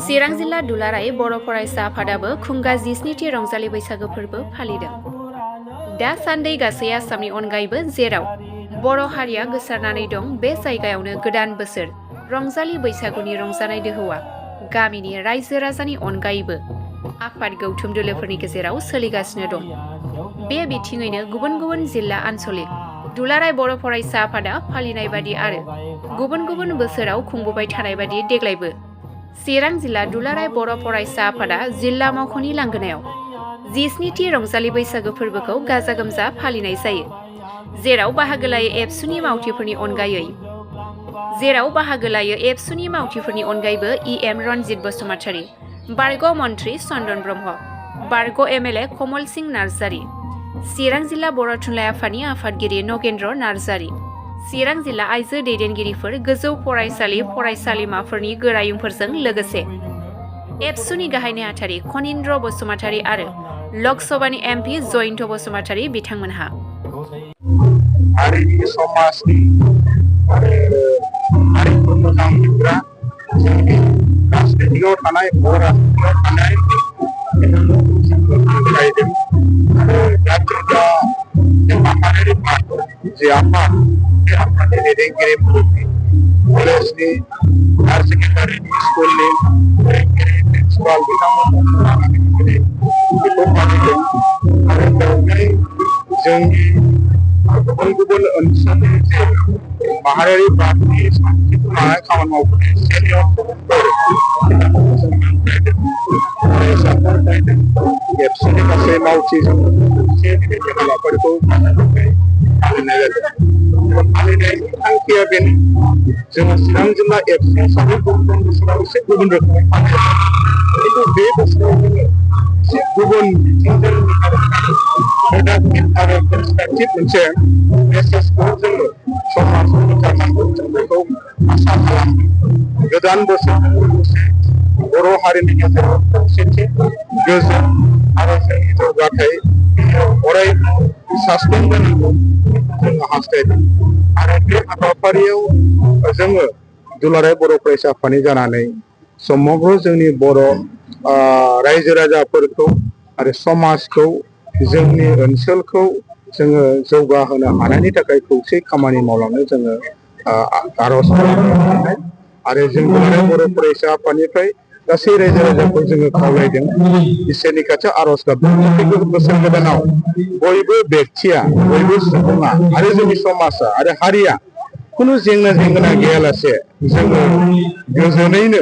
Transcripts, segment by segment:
चिरां जिल्ला दुलाराय बर' फरायसा आफादाबो खुंगा 17थि रंजालि बैसागो फोरबो फालिदों। दासान्दि गासै आसामनि अनगायैबो जेराव बर' हारिया गोसारनानै दं बे जायगायावनो गोदान बोसोर रंजालि बैसागुनि रंजानाय दोहौआ गामिनि रायजो राजानि अनगायैबो आफाद गौथुम दोलोफोरनि गेजेराव सोलिगासिनो दं। बे बिथिङैनो गुबुन गुबुन जिल्ला आनसलिक दुलाराय बर' फरायसा आफादा फालिनाय बादि आरो गुबुन गुबुन बोसोराव खुंबोबाय थानाय बादि देग्लायबो चिरां जिल्ला दुलाराय बर' फरायसा आफादा जिल्ला मावख'नि लांगोनायाव 17थि रंजालि बैसागो फोरबोखौ गाजा गोमजा फालिनाय जायो। जेराव बाहागो लायो एबसुनि मावथिफोरनि अनगायैबो इएम रनजित बसुमतारी, बारग' मन्त्रि चन्दन ब्रह्म, बारग' एमएलए कमल सिंह नार्जारी, चिरां जिल्ला बर' थुनलाइ आफादनि आफादगिरि नगेन्द्र नार्जारी, चिरां जिल्ला आइजो दैदेनगिरिफोर, गोजौ फरायसालि फरायसालिमाफोरनि गोरायुंफोरजों लोगोसे एबसुनि गाहाय नेहाथारि खनिन्द्र बसुमतारी आरो लकसभानि एमपि जयन्त बसुमतारी बिथांमोनहा हारिनि समाजनि आरो हारिखौ मोजां मोनग्रा जोंनि राजनितियाव थानाय बर' राजनितियाव थानाय बिथांमोनखौ आरो जायखिया माहारियारि जे आफाद बे आफादनि दैदेनगिरिफोरनि कलेजनि हायार सेकेन्डारिनि स्कुलनि फोरोंगिरि प्रिन्सिपाल बिथांमोनखौ लानानै बेखौ फालिदों आरो बेवहाय जोंनि गुबुन गुबुन ओनसोलनि जे माहारियारि बादनि सानस्रिखौ लानानै खामानि मावबोनाय सिनियर सुबुंफोर बिथांमोनखौ जों फरायसाफोर नायदों एबसुनि गासै मावथिजों मोनसे बेबायदि हाबाफारिखौ फालिनाय जादों। फालिनायनि थांखिया बेनो जोङो चिरां जिल्ला एबसु हिसाबै गुबुन बोसोराव एसे गुबुन रोखोमै फालियो, खिन्थु बे बोसोराव जोङो एसे गुबुन बिथिंजों आरो पार्सपेक्टिभ मोनसे मेसेजखौ जोङो समाजाव फोथारनांगौ जों बेखौ आसा खालामो। गोदान बोसोरजों लोगोसे बर' हारिनि गेजेराव खौसेथि गोजोन आरो जोंनि जौगाथाय अरायबो सासटेनजानांगौ जोङो हास्थायदों आरो बे हाबाफारियाव जोङो दुलाराय बर' फरायसा आफादनि जानानै समग्र जोंनि बर' रायजो राजाफोरखौ आरो समाजखौ जोंनि ओनसोलखौ जोङो जौगाहोनो हानायनि थाखाय खौसे खामानि मावलांनो जोङो आर'ज खालामनाय आरो जों दुलाराय बर' फरायसा आफादनिफ्राय गासै रायजो राजाखौ जोङो खावलायदों इसोरनि खाथियाव आर'ज गाबदों बोसोर गोदानाव बयबो बेक्तिया बयबो सुबुङा आरो जोंनि समाजा आरो हारिया खुनु जेंना गैयालासे जोङो गोजोनैनो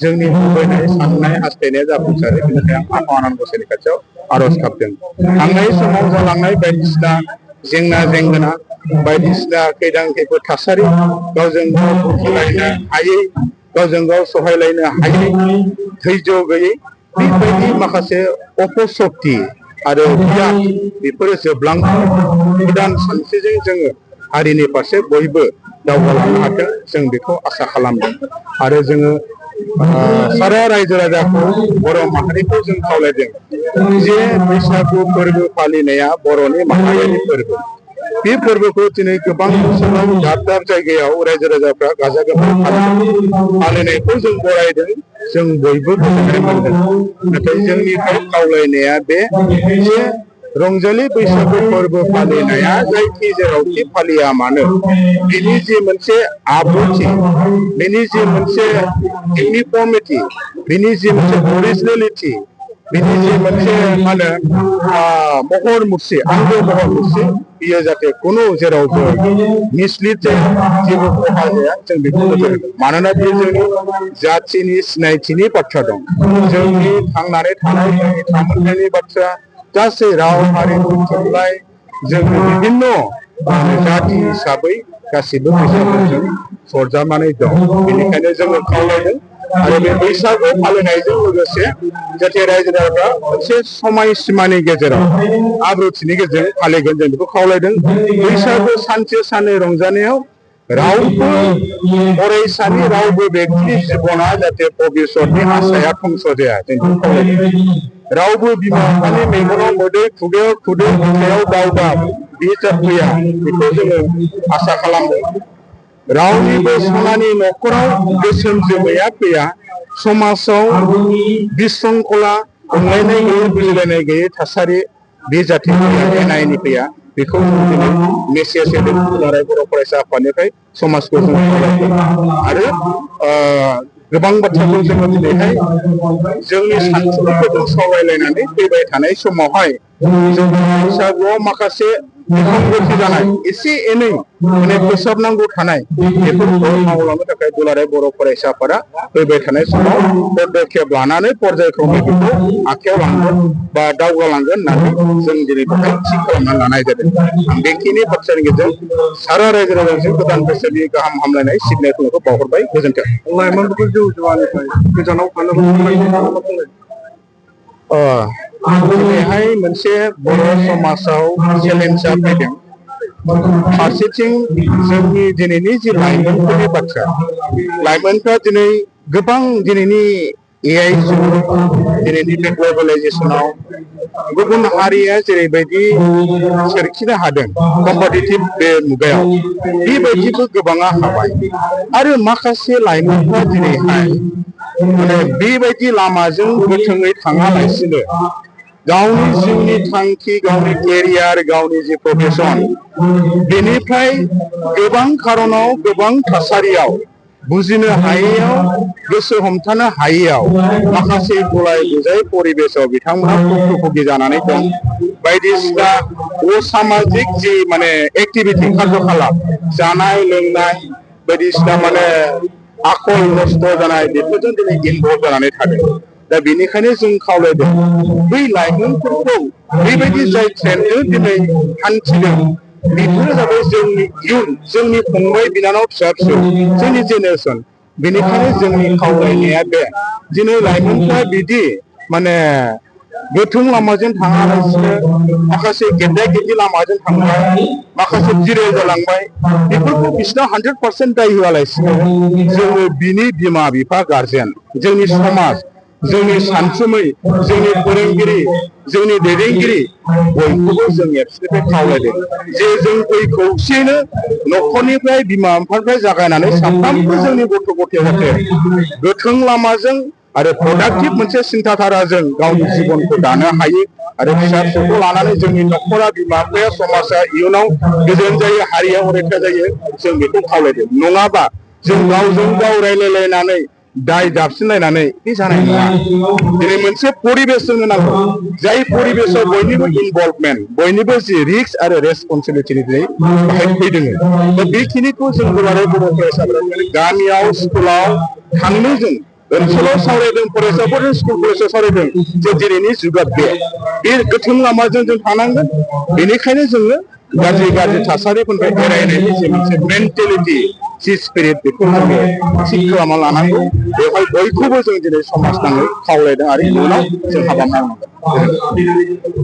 जोंनि लुबैनाय साननाय हास्थायनाया जाफुंसारो। बेनिखायनो आं आफा आनान गसाइनि खाथियाव आर'ज गाबदों। थांनाय समाव जालांनाय बायदिसिना जेंना बायदिसिना खैदां खैफोद थासारि गावजों गाव बुजिलायनो हायै गावजों गाव सहायलायनो हायै धैर्य गैयै बेबायदि माखासे अपशक्ति आरो गियान बेफोरो जोबलांनानै गोदान सानस्रिजों जोङो हारिनि फारसे बयबो दावगालांनो हाथों जों बेखौ आसा खालामदों आरो जोङो सारा रायजो राजाखौ बर' माहारिखौ जों खावलायदों जे बैसागु फोरबो फालिनाया बर'नि माहारियारि फोरबो। बे फोरबोखौ दिनै गोबां ओनसोलाव दाब दाब जायगायाव रायजो राजाफ्रा गाजा गोमजायै फालिनायखौ जों बरायदों, जों बयबो गोजोननाय मोनदों। नाथाय जोंनिफ्राय खावलायनाया बे जे रंजालि बैसागु फोरबो फालिनाया जायखि जेरावखि फालिया मानो बेनि जि मोनसे आब्रुथि, बेनि जि मोनसे इउनिफर्मिटि, बेनि जि मोनसे अरिजिनेलिटि, बेनि जि मोनसे मा होनो महर मुस्रि, आंगो महर मुस्रि बियो जाहाथे खुनु जेरावबो मिसलिड जाया, जेबो खहा जाया जों बेखौ नोजोर होदों। मानोना बेयो जोंनि जाथिनि सिनायथिनि बाथ्रा दं, जोंनि थांनानै थानाय जोंनि थामोन्थायनि बाथ्रा, गासै राव हारिमु थुनलाइ जोंनि बिभिन्न जाथि हिसाबै गासिबो बैसागुजों सरजाबनानै दं। बेनिखायनो जोङो खावलायदों आरो बे बैसागु फालिनायजों लोगोसे जाहाथे रायजो राजाफ्रा मोनसे समाय सिमानि गेजेराव आब्रुथिनि गेजेरजों फालिगोन जों बेखौ खावलायदों। बैसागु सानसे साननै रंजानायाव रावबो फरायसानि रावबो बेक्तिनि जिबना जाहाथे भबिष्यतनि आसाया धंस जाया जों बेखौ खावलायदों। रावबो बिमा बिफानि मेगनाव मोदै खुगायाव खुदै बिखायाव दावदाब बे फैया बेखौ जोङो आसा खालामदों। रावनिबो सनानि न'खराव गोसोम जोमैया फैया, समाजाव बिसंखला अनलायनाय गैयै बुजिलायनाय गैयै थासारि बे जाथि फैया, एना एनि फैया, बेखौ जों दिनै मेसेज होदों दुलाराय बर' फरायसा आफादनिफ्राय समाजखौ जों खावलायदों। आरो गोबां बाथ्राखौ जोङो दिनैहाय जोंनि सानथौफोरजों सावरायलायनानै फैबाय थानाय समावहाय जों बैसागुआव माखासे गोहोम जानाय एसे एनै माने फोसाबनांगौ थानाय बेफोरखौ मावलांनो थाखाय दुलाराय बर' फरायसा आफादा फैबाय थानाय समाव पदक्षेप लानानै पर्यायक्रमै बेखौ आखायाव लांगोन बा दावगालांगोन होननानै जों दिनै बेहाय थि खालामनानै लानाय जादों। आं बेखिनि बाथ्रानि गेजेरजों सारा रायजो राजाजों गोदान बोसोरनि गाहाम हामलायनाय सिबिनायखौ बावहरबाय। गोजोन्थों। लाइमोनफोरखौ जौ जुवानिफ्राय गोजानाव थानोबो दिनैहाय मोनसे बर' समाजाव चेलेन्जआ फैदों। फारसेथिं जोंनि दिनैनि जि लाइमोनफोरनि बाथ्रा, लाइमोनफ्रा दिनै गोबां दिनैनि AI जुग, दिनैनि बे ग्लबेलाइजेसनाव गुबुन हारिया जेरैबायदि सोरखिनो हादों कम्पिटिटिभ बे मुगायाव, बेबायदिबो गोबाङा हाबाय। आरो माखासे लाइमोनफ्रा दिनैहाय माने बेबायदि लामाजों गोथोङै थाङालासिनो गावनि जिउनि थांखि, गावनि केरियार, गावनि जि प्रफेसन, बेनिफ्राय गोबां खारनाव गोबां थासारियाव बुजिनो हायैयाव, गोसो हमथानो हायैयाव माखासे गुलाय गुजाय परिबेसाव बिथांमोना भुक्तभोगि जानानै दं। बायदिसिना असामाजिक जि माने एक्टिभिटि खालाम जानाय लोंनाय बायदिसिना माने आखल नस्थ जानाय बेफोरजों दिनै इनभल्भ जानानै थादों। दा बेनिखायनो जों खावलायदों बै लाइमोनफोरखौ बेबायदि जाय ट्रेन्डजों दिनै हान्थिदों बेफोरो जाबाय जोंनि इयुन, जोंनि फंबाय बिनानाव फिसा फिसौ, जोंनि जेनेरेसन। बेनिखायनो जोंनि खावलायनाया बे दिनै लाइमोनफ्रा बिदि माने गोथों लामाजों थाङालासिनो माखासे गेद्दा गेद्दि लामाजों थांबाय, माखासे जिरे जालांबाय, बेफोरखौ बिसिनाव 100% दाय होआलासिनो जोङो बिनि बिमा बिफा गारजेन, जोंनि समाज, जोंनि सानसुमै, जोंनि फोरोंगिरि, जोंनि दैदेनगिरि बयखौबो जों एबसुनिफ्राय खावलायदों जे जों खौसेयैनो न'खरनिफ्राय बिमा बिफानिफ्राय जागायनानै साफ्रोमबो जोंनि गथ' गथाय जाहाथे गोथों लामाजों आरो प्रडाक्टिभ मोनसे सिन्थाधाराजों गावनि जिबनखौ दानो हायो आरो फिसा फिसौखौ लानानै जोंनि न'खरा, बिमा बिफाया, समाजा इयुनाव गोजोन जायो, हारिया अरायथा जायो, जों बेखौ खावलायदों। नङाबा जों गावजों गाव रायलायलायनानै दाय जाबसिनलायनानै बे जानाय नङा। दिनै मोनसे परिबेस जोंनो नांगौ, जाय परिबेसाव बयनिबो इनभल्भमेन्ट, बयनिबो जि रिस्क आरो रेसपन्सिबिलिटि दिनै बाहाय फैदों। दा बेखिनिखौ जों दुलाराय बर' फरायसाफोरा गामियाव, स्कुलाव थांनो जों ओनसोलाव सावरायदों, फरायसाफोरजों स्कुल कलेजाव सावरायदों जे दिनैनि जुगा बे गोथों लामाजों जों थानांगोन। बेनिखायनो जोङो गाज्रि गाज्रि थासारिफोरनिफ्राय एरायनायनि जि मोनसे मेन्टेलिटि, जि स्पिरिट, बेखौ जोङो थि खालामना लानांगौ। बेवहाय बयखौबो जों दिनै समाज नाङै खावलायदों आरो इयुनाव जों हाबा मावनांगोन।